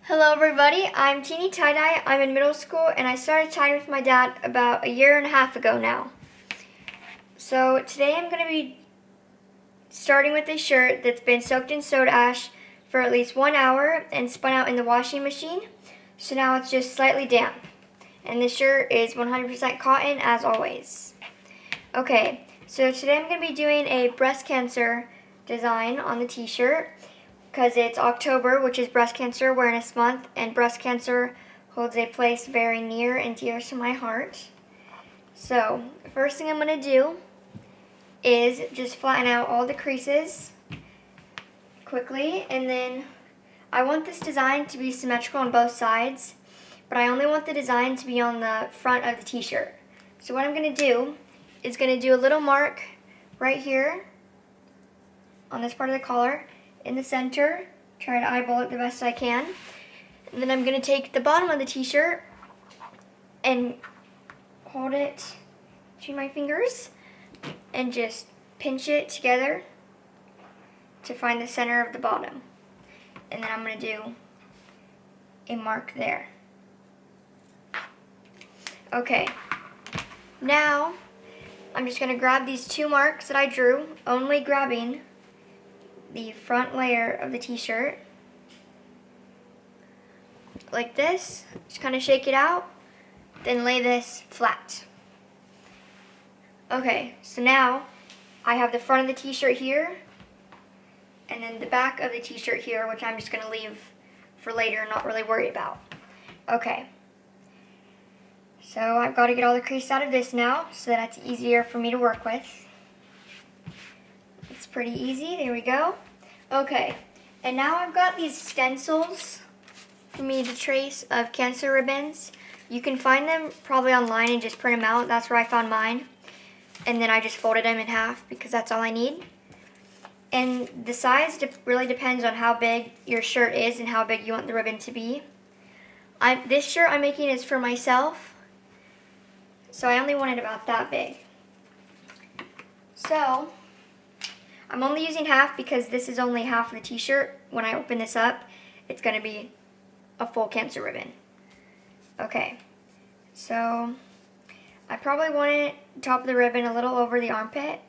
Hello everybody, I'm TeenyTieDye. I'm in middle school and I started tying with my dad about a year and a half ago now. So today I'm going to be starting with a shirt that's been soaked in soda ash for at least 1 hour and spun out in the washing machine. So now it's just slightly damp. And this shirt is 100% cotton as always. Okay, so today I'm going to be doing a breast cancer design on the t-shirt, because it's October, which is Breast Cancer Awareness Month, and breast cancer holds a place very near and dear to my heart. So, the first thing I'm going to do is just flatten out all the creases quickly, and then I want this design to be symmetrical on both sides, but I only want the design to be on the front of the t-shirt. So what I'm going to do is going to do a little mark right here on this part of the collar, in the center, try to eyeball it the best I can. And then I'm going to take the bottom of the t-shirt and hold it between my fingers and just pinch it together to find the center of the bottom. And then I'm going to do a mark there. Okay, now I'm just going to grab these two marks that I drew, only grabbing the front layer of the t-shirt like this. Just kind of shake it out, then lay this flat. Okay, so now I have the front of the t-shirt here and then the back of the t-shirt here, which I'm just going to leave for later and not really worry about. Okay, so I've got to get all the crease out of this now so that it's easier for me to work with. It's pretty easy. There we go. Okay, and now I've got these stencils for me to trace of cancer ribbons. You can find them probably online and just print them out. That's where I found mine. And then I just folded them in half because that's all I need. And the size really depends on how big your shirt is and how big you want the ribbon to be. This shirt I'm making is for myself, so I only want it about that big. So I'm only using half because this is only half of the t-shirt. When I open this up, it's going to be a full cancer ribbon. Okay, so I probably want it top of the ribbon a little over the armpit.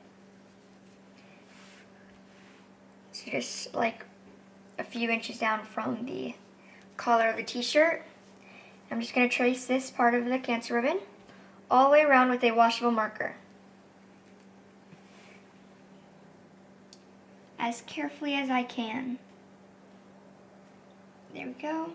So just like a few inches down from the collar of the t-shirt. I'm just going to trace this part of the cancer ribbon all the way around with a washable marker, as carefully as I can. There we go.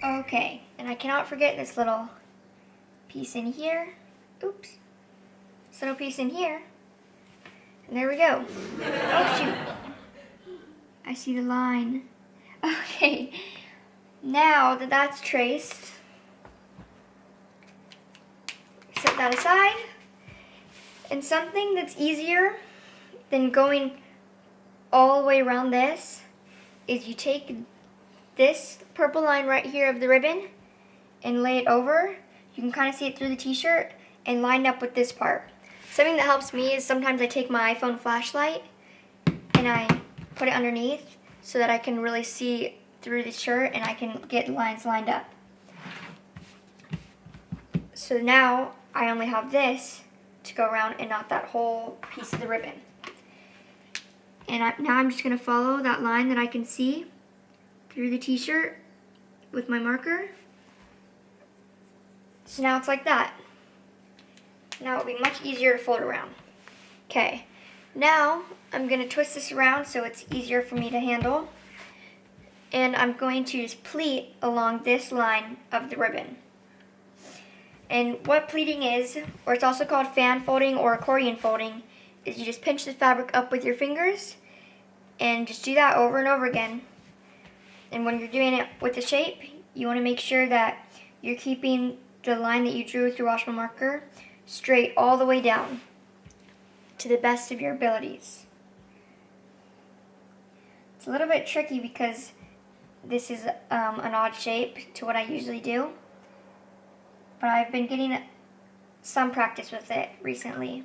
Okay, and I cannot forget this little piece in here. Oops. This little piece in here. And there we go. Oh shoot. I see the line. Okay. Now that that's traced, set that aside. And something that's easier than going all the way around this is you take this purple line right here of the ribbon and lay it over. You can kind of see it through the t-shirt and line up with this part. Something that helps me is sometimes I take my iPhone flashlight and I put it underneath so that I can really see through the shirt and I can get lines lined up. So now I only have this to go around and not that whole piece of the ribbon. And now I'm just going to follow that line that I can see through the t-shirt with my marker. So now it's like that. Now it'll be much easier to fold around. Okay, now I'm going to twist this around so it's easier for me to handle. And I'm going to just pleat along this line of the ribbon. And what pleating is, or it's also called fan folding or accordion folding, is you just pinch the fabric up with your fingers and just do that over and over again. And when you're doing it with the shape, you want to make sure that you're keeping the line that you drew with your washable marker straight all the way down to the best of your abilities. It's a little bit tricky because this is an odd shape to what I usually do, but I've been getting some practice with it recently.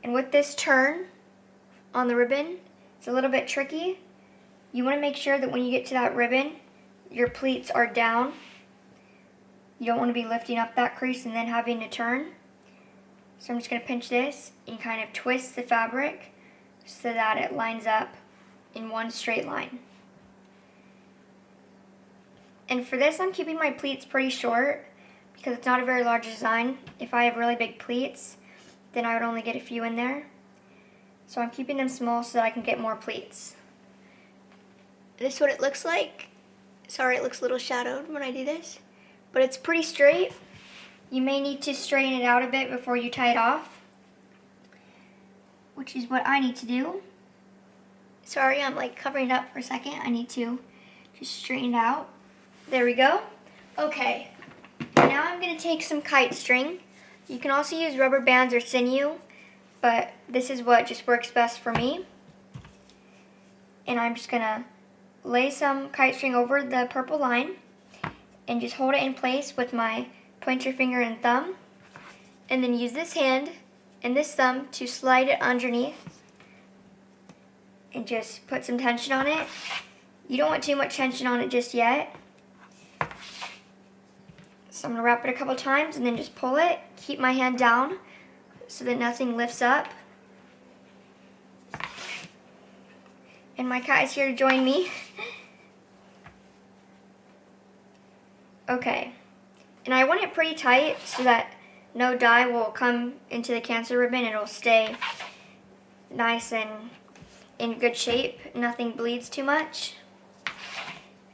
And with this turn on the ribbon, it's a little bit tricky. You want to make sure that when you get to that ribbon, your pleats are down. You don't want to be lifting up that crease and then having to turn. So I'm just going to pinch this and kind of twist the fabric so that it lines up in one straight line. And for this, I'm keeping my pleats pretty short because it's not a very large design. If I have really big pleats, then I would only get a few in there. So I'm keeping them small so that I can get more pleats. This is what it looks like. Sorry, it looks a little shadowed when I do this, but it's pretty straight. You may need to straighten it out a bit before you tie it off, which is what I need to do. Sorry, I'm like covering it up for a second. I need to just straighten it out. There we go. Okay, now I'm going to take some kite string. You can also use rubber bands or sinew, but this is what just works best for me. And I'm just going to lay some kite string over the purple line and just hold it in place with my pointer finger and thumb, and then use this hand and this thumb to slide it underneath and just put some tension on it. You don't want too much tension on it just yet. So I'm going to wrap it a couple times and then just pull it, keep my hand down so that nothing lifts up. And my cat is here to join me. Okay. And I want it pretty tight so that no dye will come into the cancer ribbon and it'll stay nice and in good shape. Nothing bleeds too much.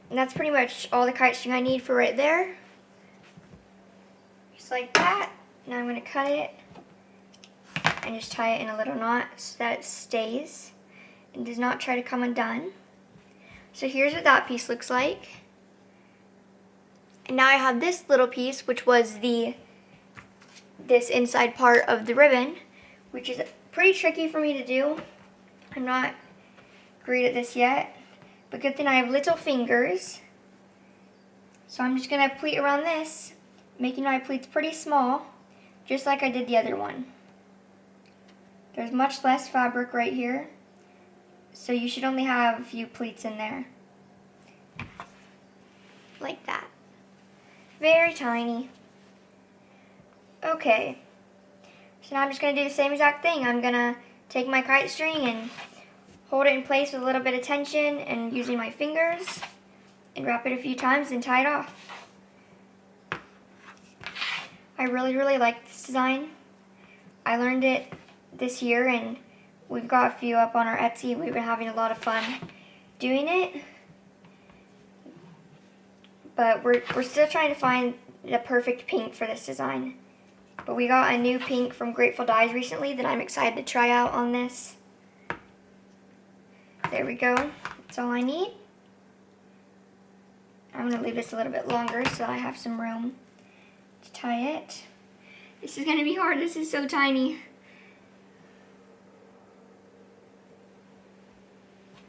And that's pretty much all the kite string I need for right there. Just like that. Now I'm going to cut it and just tie it in a little knot so that it stays and does not try to come undone. So here's what that piece looks like. And now I have this little piece, which was this inside part of the ribbon, which is pretty tricky for me to do. I'm not great at this yet, but good thing I have little fingers. So I'm just going to pleat around this, making my pleats pretty small, just like I did the other one. There's much less fabric right here, so you should only have a few pleats in there. Like that. Very tiny. Okay, so now I'm just going to do the same exact thing. I'm going to take my kite string and hold it in place with a little bit of tension and using my fingers and wrap it a few times and tie it off. I really like this design. I learned it this year and we've got a few up on our Etsy. We've been having a lot of fun doing it. But we're still trying to find the perfect pink for this design. But we got a new pink from Grateful Dyes recently that I'm excited to try out on this. There we go. That's all I need. I'm going to leave this a little bit longer so I have some room to tie it. This is going to be hard. This is so tiny.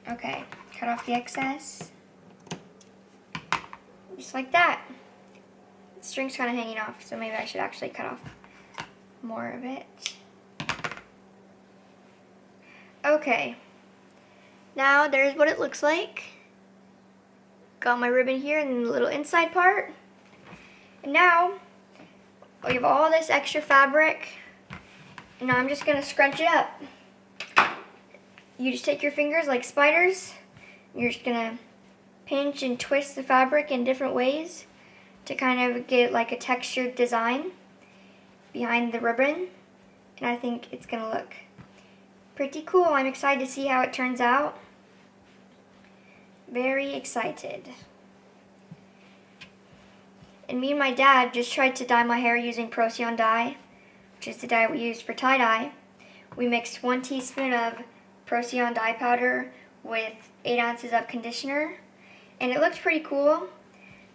Okay, cut off the excess. Just like that. The string's kind of hanging off, so maybe I should actually cut off more of it. Okay. Now there's what it looks like. Got my ribbon here and the little inside part. And now we have all this extra fabric. And now I'm just going to scrunch it up. You just take your fingers like spiders. You're just going to pinch and twist the fabric in different ways to kind of get like a textured design behind the ribbon. And I think it's going to look pretty cool. I'm excited to see how it turns out. Very excited. And me and my dad just tried to dye my hair using Procyon dye, which is the dye we used for tie-dye. We mixed 1 teaspoon of Procyon dye powder with 8 ounces of conditioner. And it looked pretty cool,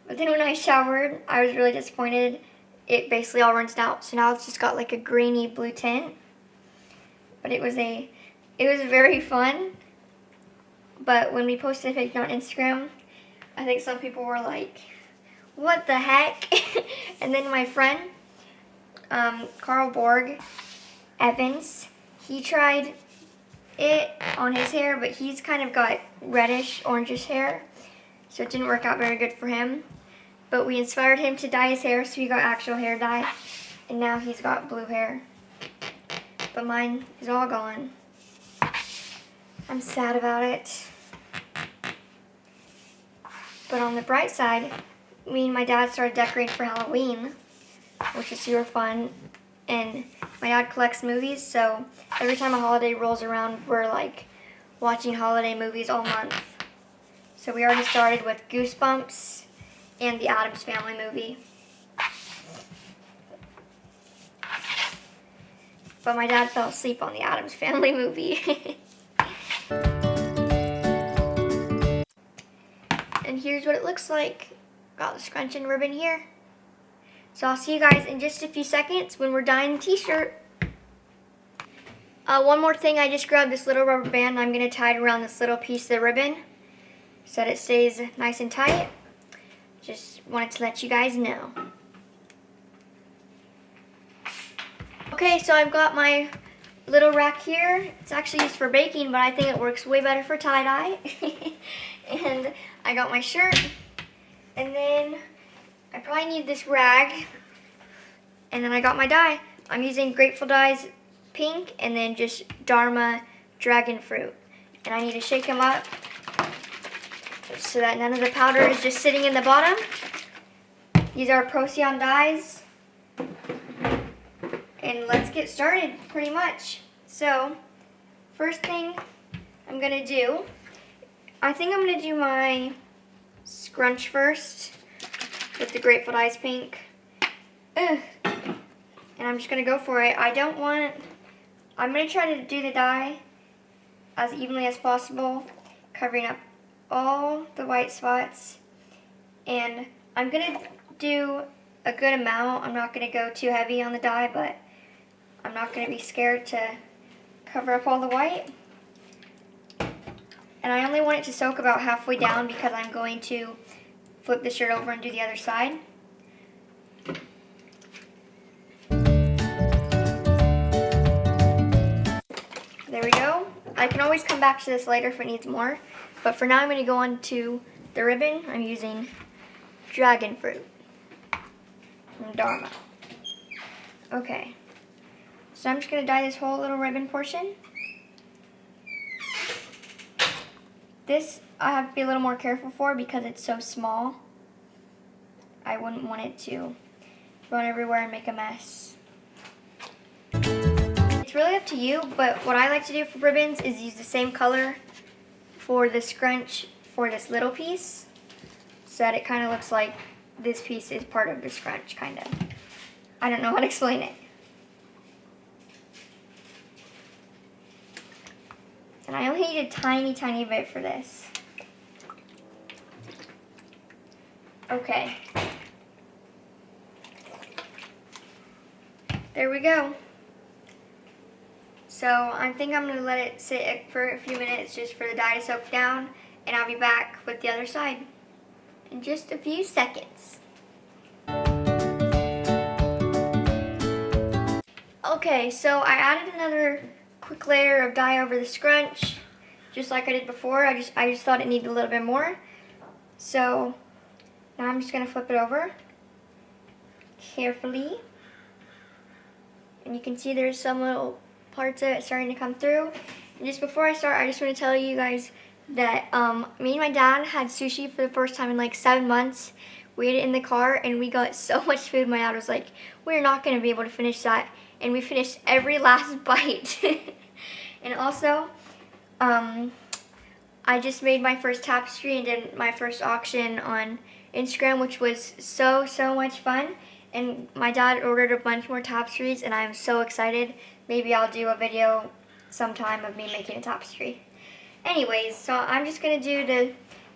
but then when I showered, I was really disappointed. It basically all rinsed out, so now it's just got like a greeny blue tint. But it was very fun. But when we posted a picture on Instagram, I think some people were like, "What the heck?" And then my friend Carl Borg Evans. He tried it on his hair, but he's kind of got reddish, orangish hair, so it didn't work out very good for him. But we inspired him to dye his hair, so he got actual hair dye, and now he's got blue hair. But mine is all gone. I'm sad about it. But on the bright side, me and my dad started decorating for Halloween, which is super fun. And my dad collects movies, so every time a holiday rolls around, we're like watching holiday movies all month. So we already started with Goosebumps and the Addams Family movie. But my dad fell asleep on the Addams Family movie. And here's what it looks like. Got the scrunch and ribbon here. So I'll see you guys in just a few seconds when we're dyeing the t-shirt. One more thing, I just grabbed this little rubber band. I'm going to tie it around this little piece of the ribbon so that it stays nice and tight. Just wanted to let you guys know. Okay, so I've got my little rack here. It's actually used for baking, but I think it works way better for tie-dye. And I got my shirt, and then I probably need this rag, and then I got my dye. I'm using Grateful Dye's pink, and then just Dharma dragon fruit. And I need to shake them up so that none of the powder is just sitting in the bottom. These are Procyon dyes. And let's get started, pretty much. So, first thing I'm gonna do, I think I'm gonna do my scrunch first with the Grateful Dye's pink. Ugh. And I'm just gonna go for it. I'm gonna try to do the dye as evenly as possible, covering up all the white spots. And I'm gonna do a good amount. I'm not gonna go too heavy on the dye, but I'm not gonna be scared to cover up all the white. And I only want it to soak about halfway down because I'm going to flip the shirt over and do the other side. There we go. I can always come back to this later if it needs more. But for now, I'm going to go on to the ribbon. I'm using dragon fruit from Dharma. Okay. So I'm just going to dye this whole little ribbon portion. This I have to be a little more careful for because it's so small. I wouldn't want it to run everywhere and make a mess. It's really up to you, but what I like to do for ribbons is use the same color for the scrunch for this little piece so that it kind of looks like this piece is part of the scrunch, kind of. I don't know how to explain it. And I only need a tiny, tiny bit for this. Okay. There we go. So I think I'm going to let it sit for a few minutes just for the dye to soak down, and I'll be back with the other side in just a few seconds. Okay, so I added another quick layer of dye over the scrunch, just like I did before. I just thought it needed a little bit more. So now I'm just going to flip it over carefully. And you can see there's some little parts of it starting to come through. And just before I start, I just want to tell you guys that me and my dad had sushi for the first time in like 7 months. We ate it in the car and we got so much food. My dad was like, we're not going to be able to finish that. And we finished every last bite. And also, I just made my first tapestry and did my first auction on Instagram, which was so much fun. And my dad ordered a bunch more tapestries, and I'm so excited. Maybe I'll do a video sometime of me making a tapestry. Anyways, so I'm just going to do the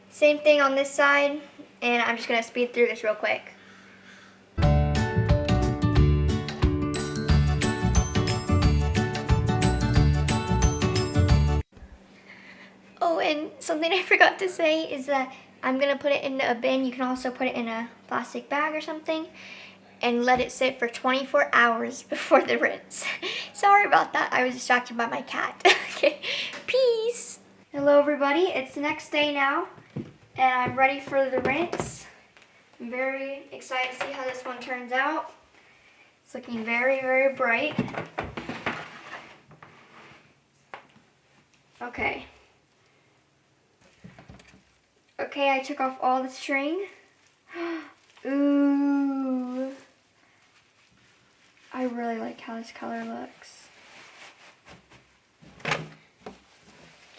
same thing on this side, and I'm just going to speed through this real quick. Oh, and something I forgot to say is that I'm going to put it in a bin. You can also put it in a plastic bag or something. and let it sit for 24 hours before the rinse. Sorry about that, I was distracted by my cat. Okay, peace. Hello everybody, it's the next day now, and I'm ready for the rinse. I'm very excited to see how this one turns out. It's looking very, very bright. Okay. Okay, I took off all the string. Ooh. I really like how this color looks.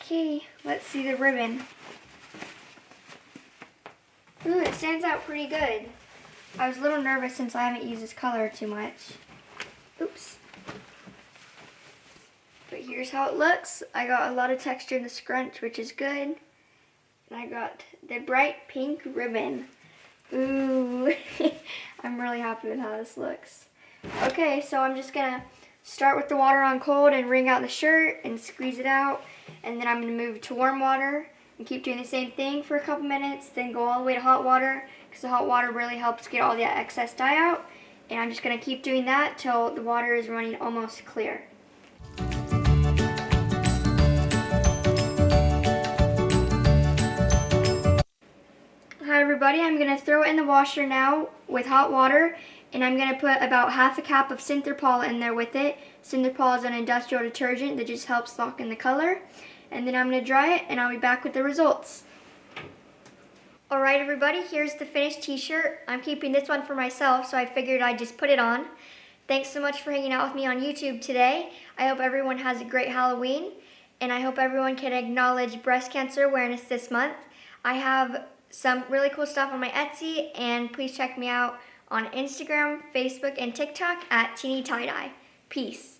Okay, let's see the ribbon. Ooh, it stands out pretty good. I was a little nervous since I haven't used this color too much. Oops. But here's how it looks. I got a lot of texture in the scrunch, which is good. And I got the bright pink ribbon. Ooh, I'm really happy with how this looks. Okay, so I'm just gonna start with the water on cold and wring out the shirt and squeeze it out. And then I'm gonna move to warm water and keep doing the same thing for a couple minutes, then go all the way to hot water, because the hot water really helps get all the excess dye out. And I'm just gonna keep doing that till the water is running almost clear. Hi everybody, I'm going to throw it in the washer now with hot water, and I'm going to put about half a cup of Synthropol in there with it. Synthropol is an industrial detergent that just helps lock in the color. And then I'm going to dry it, and I'll be back with the results. Alright everybody, here's the finished t-shirt. I'm keeping this one for myself, so I figured I'd just put it on. Thanks so much for hanging out with me on YouTube today. I hope everyone has a great Halloween, and I hope everyone can acknowledge breast cancer awareness this month. I have some really cool stuff on my Etsy, and please check me out on Instagram, Facebook, and TikTok at TeenyTieDye. Peace.